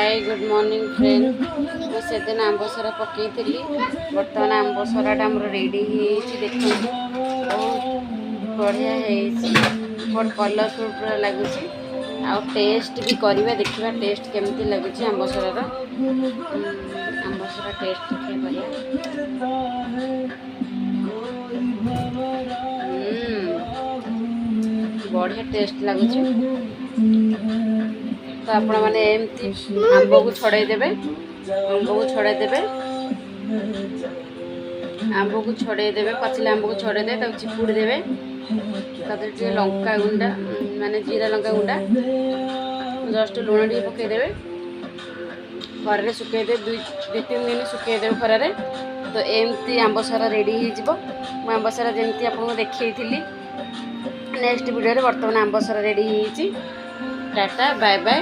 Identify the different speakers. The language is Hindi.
Speaker 1: Hi good morning friend. मुझे से दिन आंबसरा पकई बर्तमान आंबसराटा मोर रेडी देखो बहुत बढ़िया बहुत कलरफुल पूरा लगुच आ टेस्ट भी करवा देखा टेस्ट केमती लगुच आंबसरार आंबसरा टेस्ट बढ़िया टेस्ट लगुच तो आपण मैंने एमती आंब को छड़ेदेवे आंब को छड़ेदेवे आंब को छड़ेदेवे पचिला आंब को छड़ेदे चिपुड़ी देवे तादे लंका गुंडा माने जीरा लंका गुंडा जस्ट लुण टे पकईदेवे खर सुखेदे 2-3 दिन सुखेदेवे खर तो एमती आंबसरा रेडी हो आंबसरा जमी आपको देखी नेक्स्ट वीडियो बर्तमान आंबसरा रेडी टाटा बाय बाय।